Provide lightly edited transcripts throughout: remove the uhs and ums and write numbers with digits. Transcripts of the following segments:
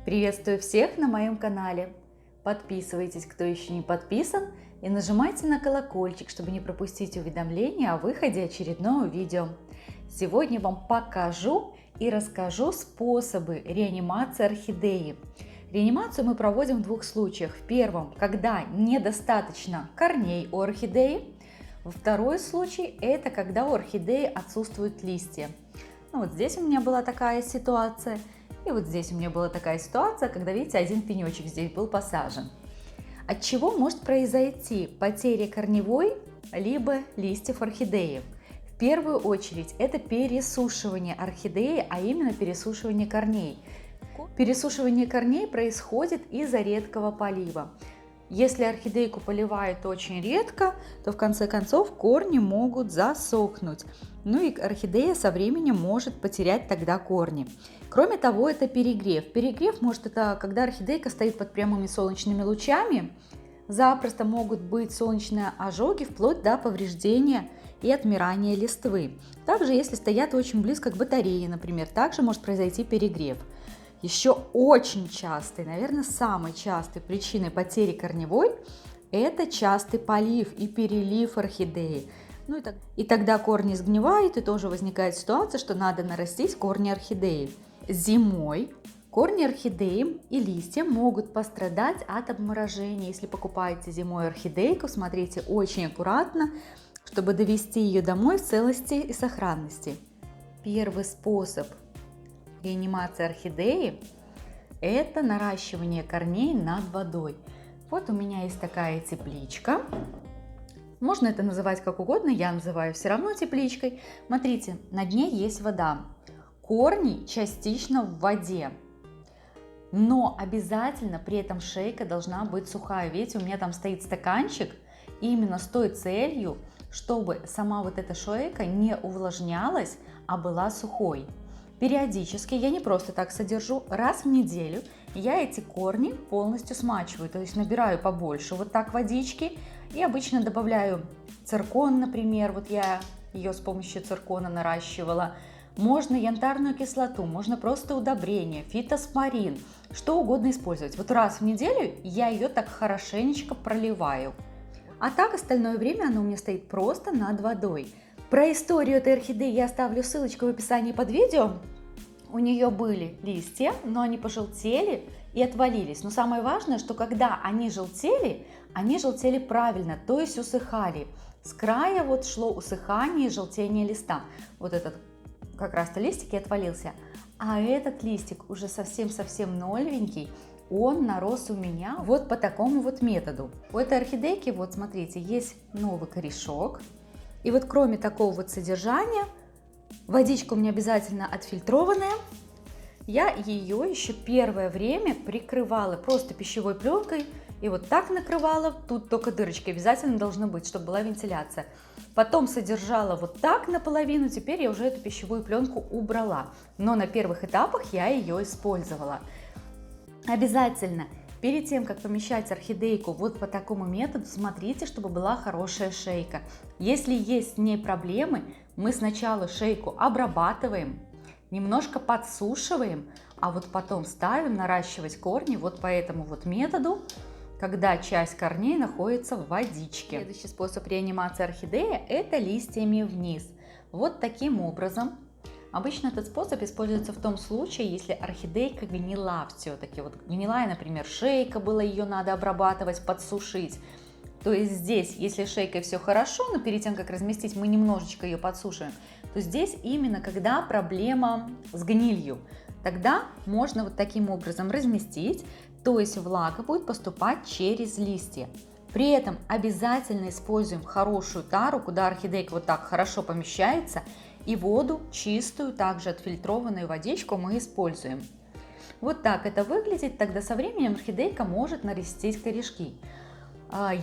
Приветствую всех на моем канале. Подписывайтесь, кто еще не подписан, и нажимайте на колокольчик, чтобы не пропустить уведомления о выходе очередного видео. Сегодня вам покажу и расскажу способы реанимации орхидеи. Реанимацию мы проводим в двух случаях. В первом, когда недостаточно корней у орхидеи. Второй случай – это когда у орхидеи отсутствуют листья. Вот здесь у меня была такая ситуация. И вот здесь у меня была такая ситуация, когда, видите, один пенечек здесь был посажен. От чего может произойти потеря корневой либо листьев орхидеи? В первую очередь это пересушивание орхидеи, а именно пересушивание корней. Пересушивание корней происходит из-за редкого полива. Если орхидейку поливают очень редко, то в конце концов корни могут засохнуть. Ну и орхидея со временем может потерять тогда корни. Кроме того, это перегрев. Перегрев может это когда орхидейка стоит под прямыми солнечными лучами. Запросто могут быть солнечные ожоги вплоть до повреждения и отмирания листвы. Также если стоят очень близко к батарее, например, также может произойти перегрев. Еще очень частой, наверное, самой частой причиной потери корневой – это частый полив и перелив орхидеи. И тогда корни сгнивают, и тоже возникает ситуация, что надо нарастить корни орхидеи. Зимой корни орхидеи и листья могут пострадать от обморожения. Если покупаете зимой орхидейку, смотрите очень аккуратно, чтобы довести ее домой в целости и сохранности. Первый способ реанимации орхидеи – это наращивание корней над водой. Вот у меня есть такая тепличка. Можно это называть как угодно, я называю все равно тепличкой. Смотрите, на дне есть вода. Корни частично в воде. Но обязательно при этом шейка должна быть сухая. Видите, у меня там стоит стаканчик именно с той целью, чтобы сама вот эта шейка не увлажнялась, а была сухой. Периодически, я не просто так содержу, раз в неделю я эти корни полностью смачиваю, то есть набираю побольше вот так водички и обычно добавляю циркон, например, вот я ее с помощью циркона наращивала. Можно янтарную кислоту, можно просто удобрение, фитоспорин, что угодно использовать. Вот раз в неделю я ее так хорошенечко проливаю. А так остальное время она у меня стоит просто над водой. Про историю этой орхидеи я оставлю ссылочку в описании под видео. У нее были листья, но они пожелтели и отвалились. Но самое важное, что когда они желтели правильно, то есть усыхали. С края вот шло усыхание и желтение листа. Вот этот как раз-то листик и отвалился. А этот листик уже совсем-совсем новенький. Он нарос у меня вот по такому вот методу. У этой орхидейки, вот смотрите, есть новый корешок. И вот кроме такого вот содержания, водичка у меня обязательно отфильтрованная. Я ее еще первое время прикрывала просто пищевой пленкой. И вот так накрывала, тут только дырочки обязательно должны быть, чтобы была вентиляция. Потом содержала вот так наполовину, теперь я уже эту пищевую пленку убрала. Но на первых этапах я ее использовала. Обязательно перед тем, как помещать орхидейку вот по такому методу, смотрите, чтобы была хорошая шейка. Если есть с ней проблемы, мы сначала шейку обрабатываем, немножко подсушиваем, а вот потом ставим наращивать корни вот по этому вот методу, когда часть корней находится в водичке. Следующий способ реанимации орхидеи – это листьями вниз. Вот таким образом. Обычно этот способ используется в том случае, если орхидейка гнила все-таки. Вот гнилая, например, шейка была, ее надо обрабатывать, подсушить. То есть здесь, если шейкой все хорошо, но перед тем, как разместить, мы немножечко ее подсушиваем, то здесь именно когда проблема с гнилью. Тогда можно вот таким образом разместить, то есть влага будет поступать через листья. При этом обязательно используем хорошую тару, куда орхидейка вот так хорошо помещается, и воду чистую, также отфильтрованную водичку мы используем. Вот так это выглядит, тогда со временем орхидейка может нарастить корешки.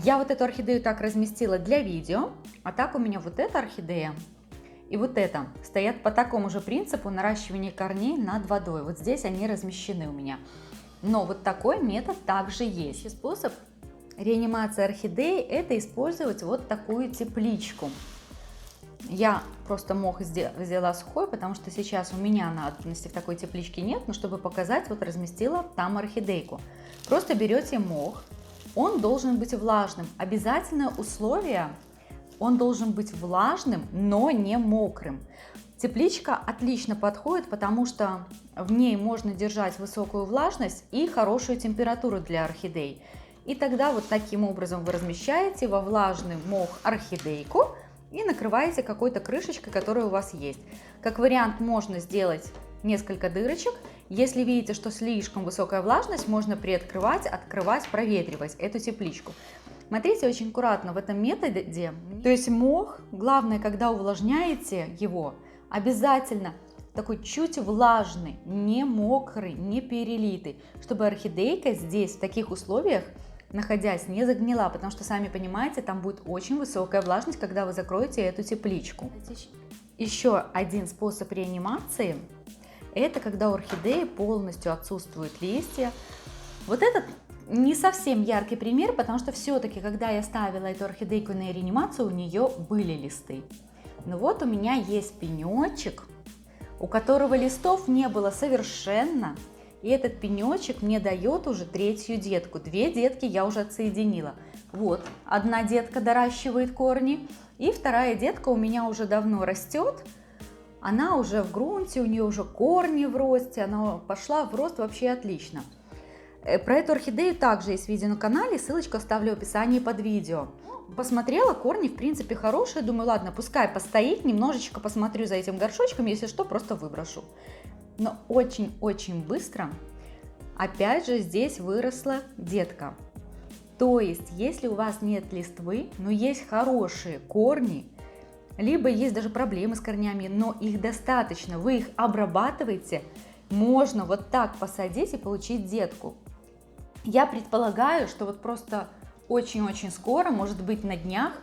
Я вот эту орхидею так разместила для видео, а так у меня вот эта орхидея и вот эта стоят по такому же принципу наращивания корней над водой. Вот здесь они размещены у меня. Но вот такой метод также есть. Способ реанимации орхидеи – это использовать вот такую тепличку. Я просто мох взяла сухой, потому что сейчас у меня надобности в такой тепличке нет, но чтобы показать, вот разместила там орхидейку. Просто берете мох, он должен быть влажным. Обязательное условие, он должен быть влажным, но не мокрым. Тепличка отлично подходит, потому что в ней можно держать высокую влажность и хорошую температуру для орхидей. И тогда вот таким образом вы размещаете во влажный мох орхидейку и накрываете какой-то крышечкой, которая у вас есть. Как вариант, можно сделать несколько дырочек. Если видите, что слишком высокая влажность, можно приоткрывать, открывать, проветривать эту тепличку. Смотрите очень аккуратно в этом методе. То есть мох, главное, когда увлажняете его, обязательно такой чуть влажный, не мокрый, не перелитый, чтобы орхидейка здесь в таких условиях, находясь, не загнила, потому что, сами понимаете, там будет очень высокая влажность, когда вы закроете эту тепличку. Еще один способ реанимации – это когда у орхидеи полностью отсутствуют листья. Вот этот не совсем яркий пример, потому что все-таки, когда я ставила эту орхидейку на реанимацию, у нее были листы. Но вот у меня есть пенечек, у которого листов не было совершенно. И этот пенечек мне дает уже третью детку. Две детки я уже отсоединила. Вот, одна детка доращивает корни, и вторая детка у меня уже давно растет. Она уже в грунте, у нее уже корни в росте, она пошла в рост вообще отлично. Про эту орхидею также есть видео на канале, ссылочку оставлю в описании под видео. Посмотрела, корни в принципе хорошие, думаю, ладно, пускай постоит, немножечко посмотрю за этим горшочком, если что, просто выброшу. Но очень-очень быстро, опять же, здесь выросла детка. То есть, если у вас нет листвы, но есть хорошие корни, либо есть даже проблемы с корнями, но их достаточно, вы их обрабатываете, можно вот так посадить и получить детку. Я предполагаю, что вот просто очень-очень скоро, может быть на днях,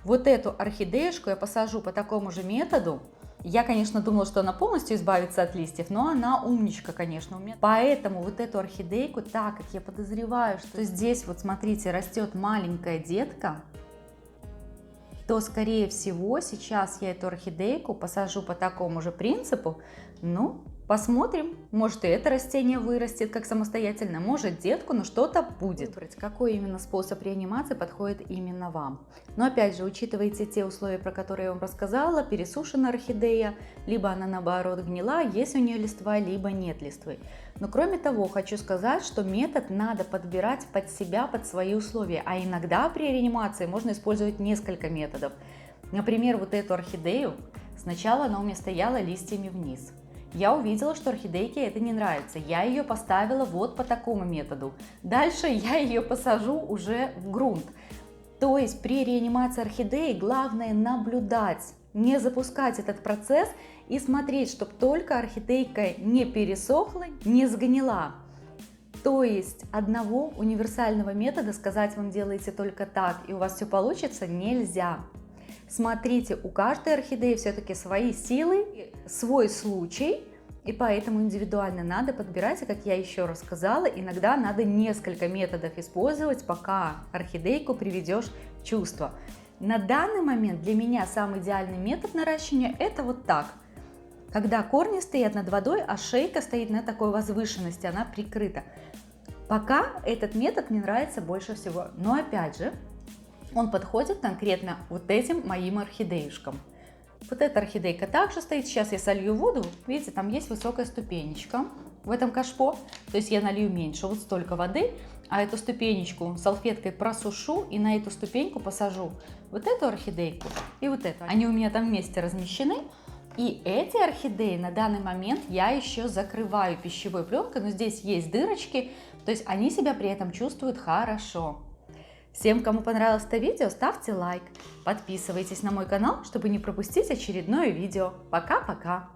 вот эту орхидеюшку я посажу по такому же методу. Я, конечно, думала, что она полностью избавится от листьев, но она умничка, конечно, у меня. Поэтому вот эту орхидейку, так как я подозреваю, что здесь вот, смотрите, растет маленькая детка, то, скорее всего, сейчас я эту орхидейку посажу по такому же принципу. Ну, посмотрим, может и это растение вырастет как самостоятельно, может детку, но что-то будет. Выбрать, какой именно способ реанимации подходит именно вам. Но опять же, учитывайте те условия, про которые я вам рассказала, пересушена орхидея, либо она наоборот гнила, есть у нее листва, либо нет листвы. Но кроме того, хочу сказать, что метод надо подбирать под себя, под свои условия, а иногда при реанимации можно использовать несколько методов. Например, вот эту орхидею, сначала она у меня стояла листьями вниз. Я увидела, что орхидейке это не нравится. Я ее поставила вот по такому методу. Дальше я ее посажу уже в грунт. То есть при реанимации орхидеи главное наблюдать, не запускать этот процесс и смотреть, чтобы только орхидейка не пересохла, не сгнила. То есть одного универсального метода сказать вам делайте только так и у вас все получится нельзя. Смотрите, у каждой орхидеи все-таки свои силы, свой случай, и поэтому индивидуально надо подбирать, и как я еще рассказала, иногда надо несколько методов использовать, пока орхидейку приведешь в чувство. На данный момент для меня самый идеальный метод наращивания – это вот так. Когда корни стоят над водой, а шейка стоит на такой возвышенности, она прикрыта. Пока этот метод мне нравится больше всего, но опять же, он подходит конкретно вот этим моим орхидеюшкам. Вот эта орхидейка также стоит. Сейчас я солью воду. Видите, там есть высокая ступенечка в этом кашпо. То есть я налью меньше, вот столько воды. А эту ступенечку салфеткой просушу и на эту ступеньку посажу вот эту орхидейку и вот эту. Они у меня там вместе размещены. И эти орхидеи на данный момент я еще закрываю пищевой пленкой. Но здесь есть дырочки. То есть они себя при этом чувствуют хорошо. Всем, кому понравилось это видео, ставьте лайк, подписывайтесь на мой канал, чтобы не пропустить очередное видео. Пока-пока!